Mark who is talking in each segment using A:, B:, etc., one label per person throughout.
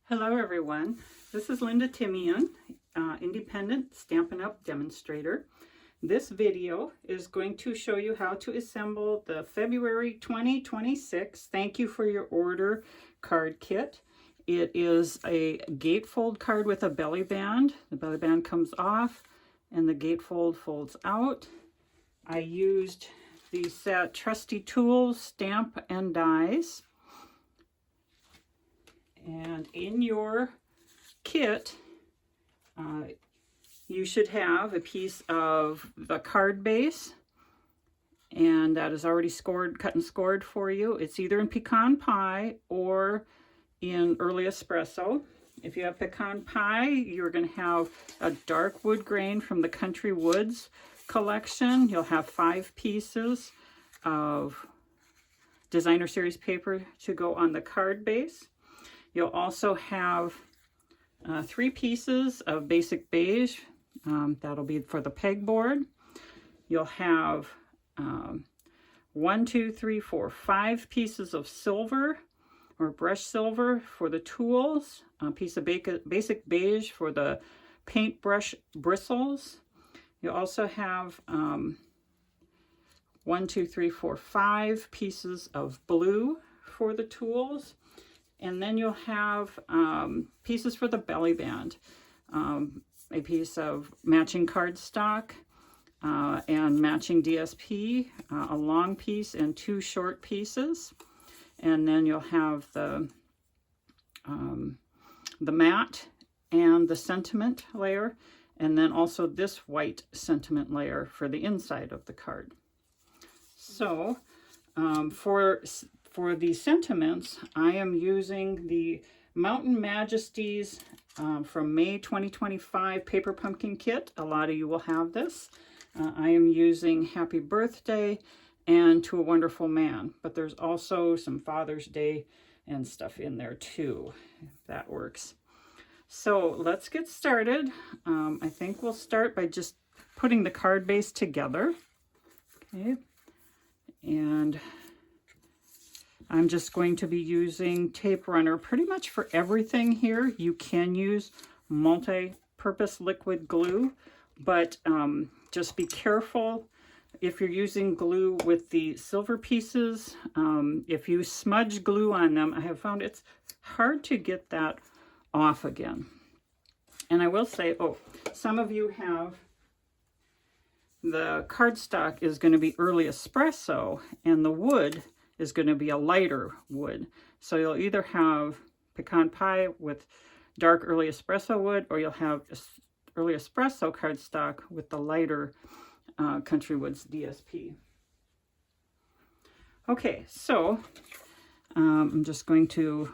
A: Hello everyone, this is Linda Timian, independent Stampin' Up! Demonstrator. This video is going to show you how to assemble the February 2026 Thank You for Your Order card kit. It is a gatefold card with a belly band. The belly band comes off and the gatefold folds out. I used the set Trusty tools, stamp and dies. And in your kit, you should have a piece of the card base, and that is already scored, cut and scored for you. It's either in pecan pie or in early espresso. If you have pecan pie, you're going to have a dark wood grain from the Country Woods collection. You'll have 5 pieces of designer series paper to go on the card base. You'll also have 3 pieces of basic beige. That'll be for the pegboard. You'll have 5 pieces of silver or brush silver for the tools. A piece of basic beige for the paintbrush bristles. You'll also have 5 pieces of blue for the tools. And then you'll have pieces for the belly band, a piece of matching cardstock and matching DSP, a long piece and 2 short pieces. And then you'll have the matte and the sentiment layer, and then also this white sentiment layer for the inside of the card. So for the sentiments, I am using the Mountain Majesties from May 2025 Paper Pumpkin Kit. A lot of you will have this. I am using Happy Birthday and To a Wonderful Man, but there's also some Father's Day and stuff in there too, if that works. So let's get started. I think we'll start by just putting the card base together. Okay, and I'm just going to be using tape runner pretty much for everything here. You can use multi-purpose liquid glue, but just be careful if you're using glue with the silver pieces. If you smudge glue on them, I have found it's hard to get that off again. And I will say, some of you have the cardstock is going to be early espresso, and the wood is going to be a lighter wood. So you'll either have pecan pie with dark early espresso wood, or you'll have early espresso cardstock with the lighter Country Woods DSP. Okay, so I'm just going to,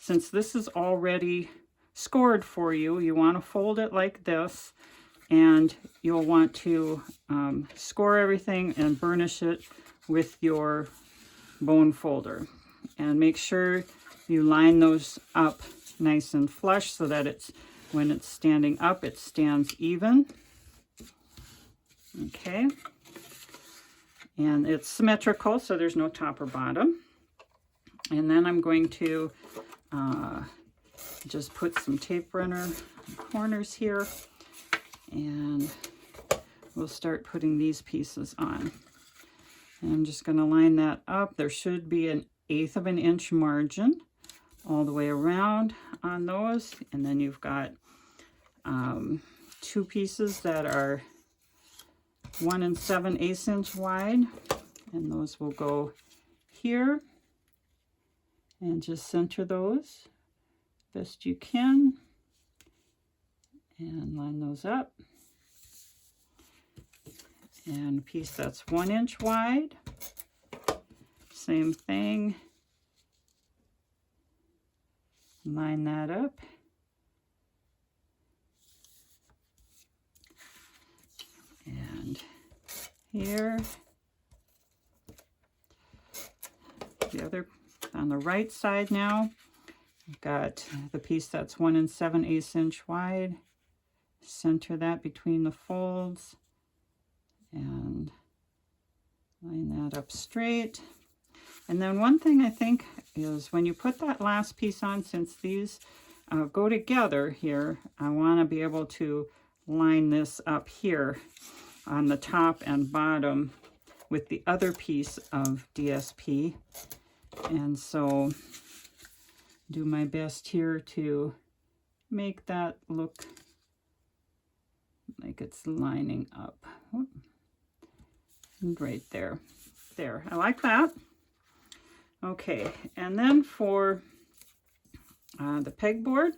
A: since this is already scored for you, you want to fold it like this, and you'll want to score everything and burnish it with your bone folder, and make sure you line those up nice and flush so that it's, when it's standing up, it stands even. Okay, and it's symmetrical, so there's no top or bottom. And then I'm going to just put some tape runner in the corners here, and we'll start putting these pieces on. And I'm just going to line that up. There should be an 1/8 of an inch margin all the way around on those. And then you've got 2 pieces that are 1 7/8 inch wide. And those will go here. And just center those best you can. And line those up. And a piece that's 1 inch wide, same thing, line that up, and here, the other, on the right side now, I've got the piece that's 1 7/8 inch wide, center that between the folds, and line that up straight. And then one thing I think is when you put that last piece on, since these go together here, I want to be able to line this up here on the top and bottom with the other piece of DSP. And so do my best here to make that look like it's lining up. And right there. There, I like that. Okay, and then for the pegboard,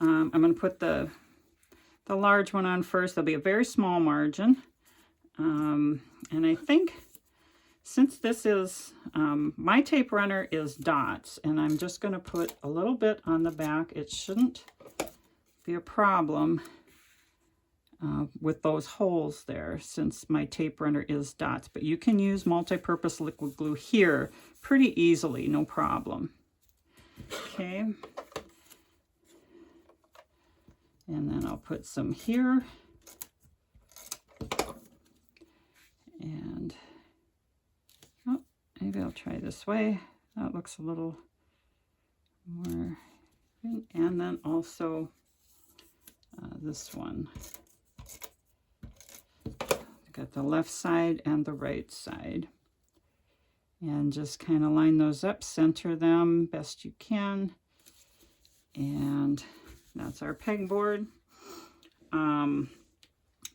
A: I'm going to put the large one on first. There'll be a very small margin. And I think since this is, my tape runner is dots, and I'm just going to put a little bit on the back. It shouldn't be a problem with those holes there, since my tape runner is dots. But you can use multi-purpose liquid glue here pretty easily, no problem. Okay. And then I'll put some here. And oh, maybe I'll try this way. That looks a little more. And then also this one. Got the left side and the right side. And just kind of line those up, center them best you can. And that's our pegboard. The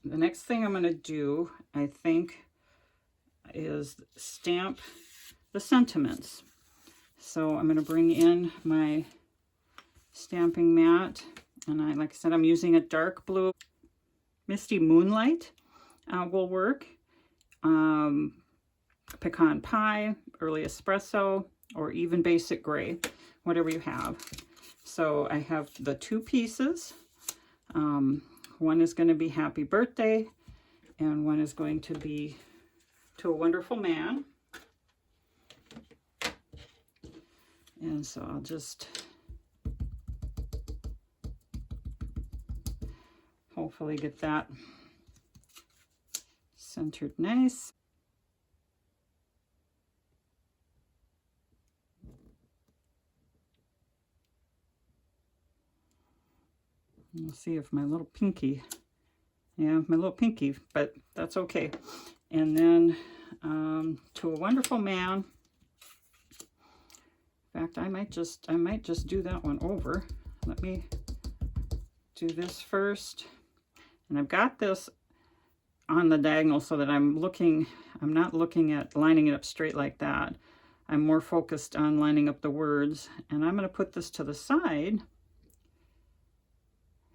A: next thing I'm going to do, I think, is stamp the sentiments. So I'm going to bring in my stamping mat. And like I said, I'm using a dark blue. Misty Moonlight will work. Pecan Pie, Early Espresso, or even Basic Gray, whatever you have. So I have the two pieces. One is going to be Happy Birthday, and one is going to be To a Wonderful Man. And so I'll just hopefully get that centered nice. We'll see if my little pinky, yeah, my little pinky, but that's okay. And then To a Wonderful Man. In fact, I might just do that one over. Let me do this first. And I've got this on the diagonal so that I'm not looking at lining it up straight like that. I'm more focused on lining up the words. And I'm going to put this to the side.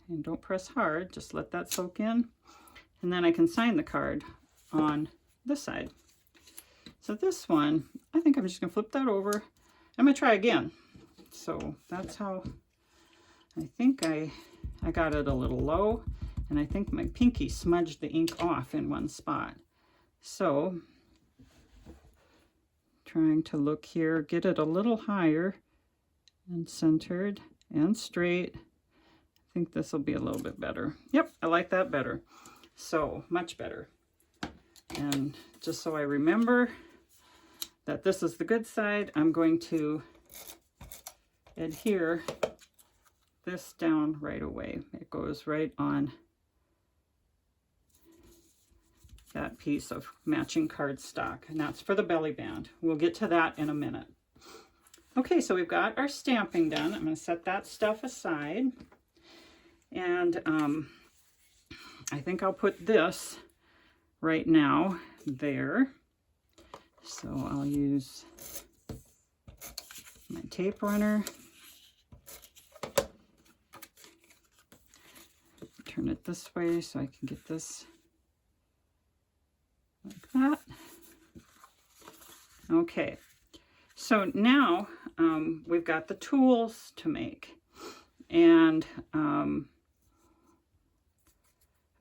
A: And don't press hard, just let that soak in. And then I can sign the card on this side. So this one, I think I'm just going to flip that over. I'm going to try again. So that's how, I think I got it a little low. And I think my pinky smudged the ink off in one spot. So, trying to look here, get it a little higher and centered and straight. I think this will be a little bit better. Yep, I like that better. So, much better. And just so I remember that this is the good side, I'm going to adhere this down right away. It goes right on that piece of matching cardstock, and that's for the belly band. We'll get to that in a minute. Okay, so we've got our stamping done. I'm going to set that stuff aside, and I think I'll put this right now there. So I'll use my tape runner, turn it this way so I can get this like that. Okay, so now we've got the tools to make, and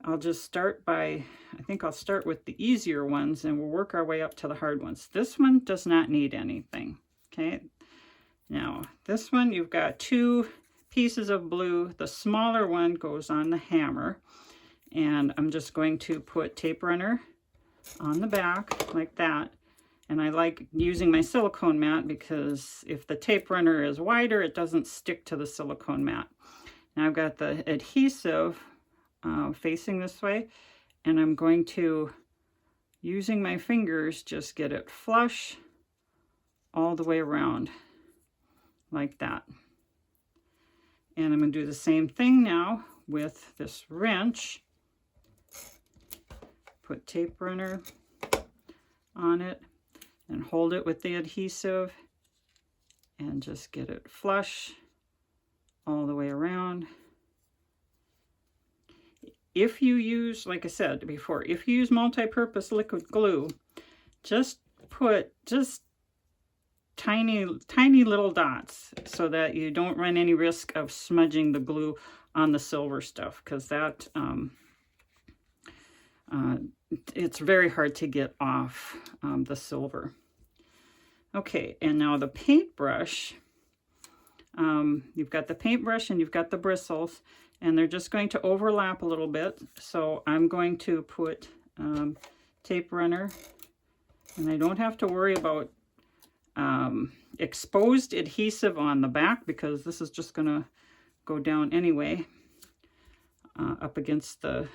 A: I'll just start by, I think I'll start with the easier ones and we'll work our way up to the hard ones. This one does not need anything. Okay, now this one, you've got two pieces of blue. The smaller one goes on the hammer, and I'm just going to put tape runner on the back like that, And I like using my silicone mat because if the tape runner is wider, it doesn't stick to the silicone mat. Now I've got the adhesive facing this way, and I'm going to, using my fingers, just get it flush all the way around like that. And I'm going to do the same thing now with this wrench. Put tape runner on it and hold it with the adhesive and just get it flush all the way around. If you use, like I said before, if you use multi-purpose liquid glue, just put tiny little dots so that you don't run any risk of smudging the glue on the silver stuff, because that it's very hard to get off the silver. Okay, and now the paintbrush. You've got the paintbrush and you've got the bristles, and they're just going to overlap a little bit. So I'm going to put tape runner, and I don't have to worry about exposed adhesive on the back because this is just going to go down anyway up against the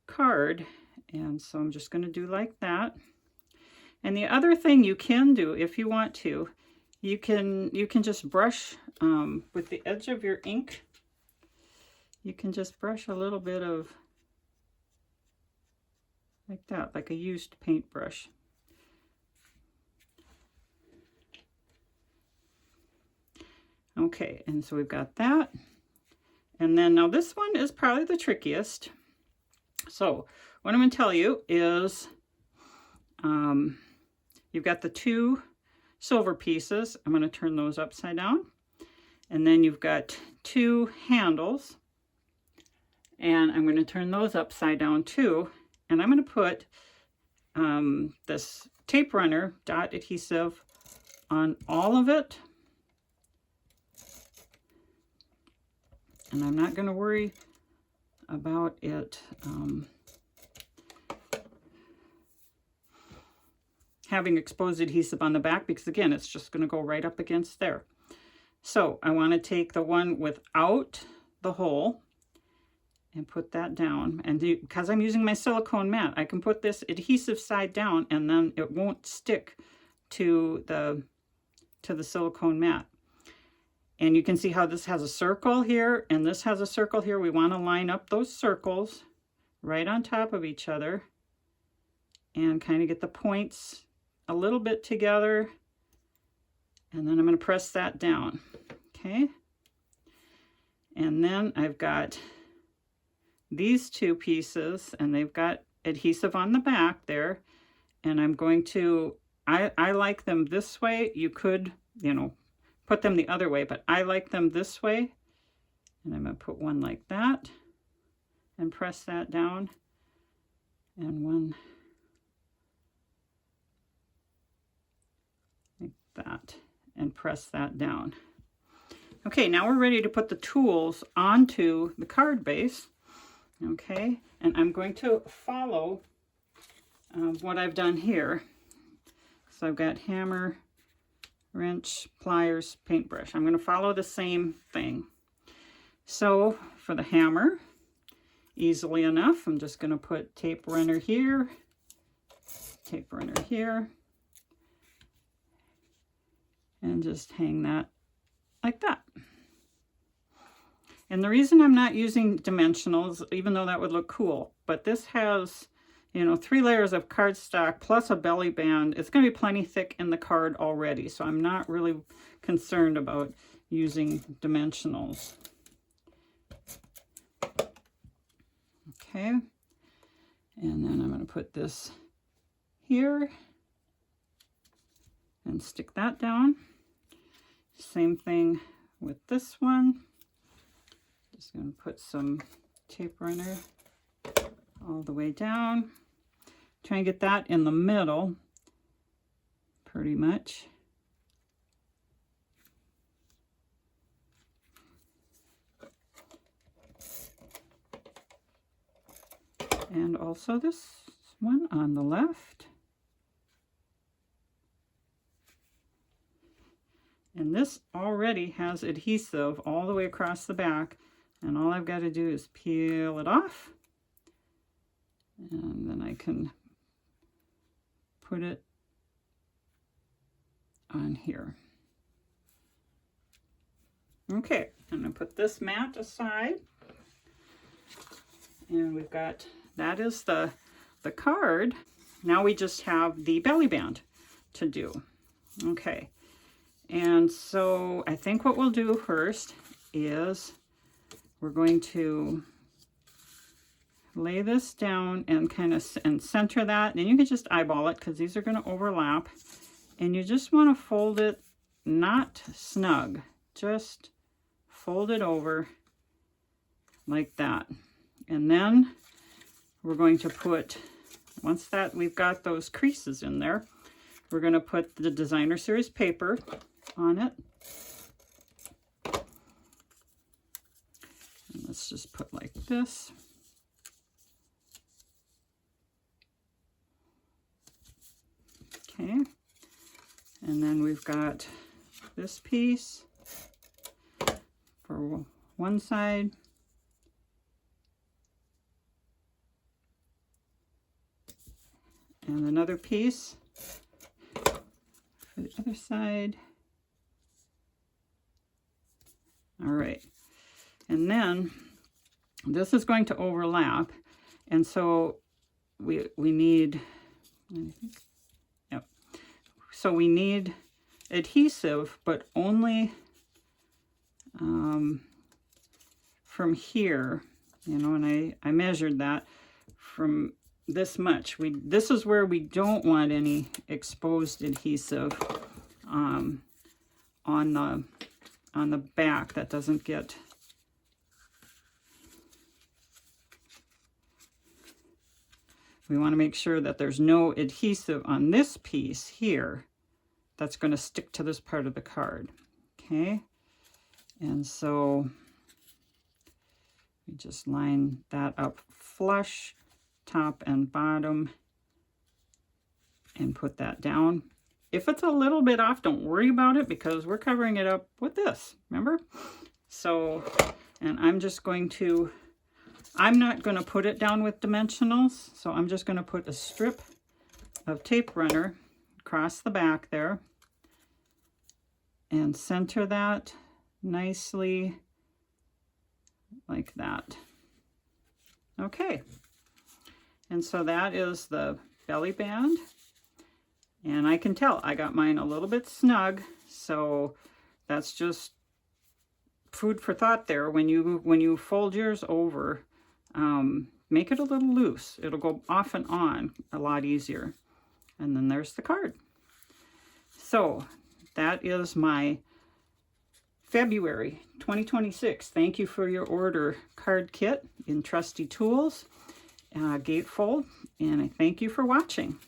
A: card. And so I'm just going to do like that. And the other thing you can do, if you want to, you can just brush with the edge of your ink. You can just brush a little bit of like that, like a used paintbrush. Okay, and so we've got that. And then now this one is probably the trickiest. So what I'm going to tell you is you've got the two silver pieces. I'm going to turn those upside down. And then you've got two handles. And I'm going to turn those upside down too. And I'm going to put this tape runner dot adhesive on all of it. And I'm not going to worry about it having exposed adhesive on the back, because again, it's just going to go right up against there. So I want to take the one without the hole and put that down. And because I'm using my silicone mat, I can put this adhesive side down and then it won't stick to the silicone mat. And you can see how this has a circle here and this has a circle here. We want to line up those circles right on top of each other and kind of get the points a little bit together. And then I'm going to press that down. Okay. And then I've got these two pieces and they've got adhesive on the back there. And I'm going to, I like them this way. You could, you know, put them the other way, but I like them this way. And I'm going to put one like that and press that down, and one like that and press that down. Okay, now we're ready to put the tools onto the card base. Okay, and I'm going to follow what I've done here. So I've got hammer, wrench, pliers, paintbrush. I'm going to follow the same thing. So for the hammer, easily enough, I'm just going to put tape runner here, and just hang that like that. And the reason I'm not using dimensionals, even though that would look cool, but this has, you know, 3 layers of cardstock plus a belly band. It's going to be plenty thick in the card already, so I'm not really concerned about using dimensionals. Okay, and then I'm going to put this here and stick that down. Same thing with this one. Just going to put some tape runner all the way down. Try and get that in the middle, pretty much. And also this one on the left. And this already has adhesive all the way across the back, and all I've got to do is peel it off, and then I can put it on here. Okay, I'm going to put this mat aside, and we've got, that is the card. Now we just have the belly band to do. Okay, and so I think what we'll do first is we're going to lay this down and kind of center that, and you can just eyeball it because these are going to overlap, and you just want to fold it not snug, just fold it over like that. And then we're going to put, once that we've got those creases in there, we're going to put the Designer Series paper on it. And let's just put like this. Okay. And then we've got this piece for one side. And another piece for the other side. All right. And then this is going to overlap. And so we need, yep. So we need adhesive, but only from here, you know, and I measured that from this much. This is where we don't want any exposed adhesive on the back. That doesn't get, we want to make sure that there's no adhesive on this piece here that's going to stick to this part of the card. Okay, and so we just line that up flush, top and bottom, and put that down. If it's a little bit off, don't worry about it because we're covering it up with this, remember? So, and I'm just going to, I'm not going to put it down with dimensionals, so I'm just going to put a strip of tape runner across the back there and center that nicely like that. Okay. And so that is the belly band. And I can tell I got mine a little bit snug, so that's just food for thought there. When you fold yours over, make it a little loose. It'll go off and on a lot easier. And then there's the card. So that is my February 2026 thank you for your order card kit in Trusty Tools, Gatefold, and I thank you for watching.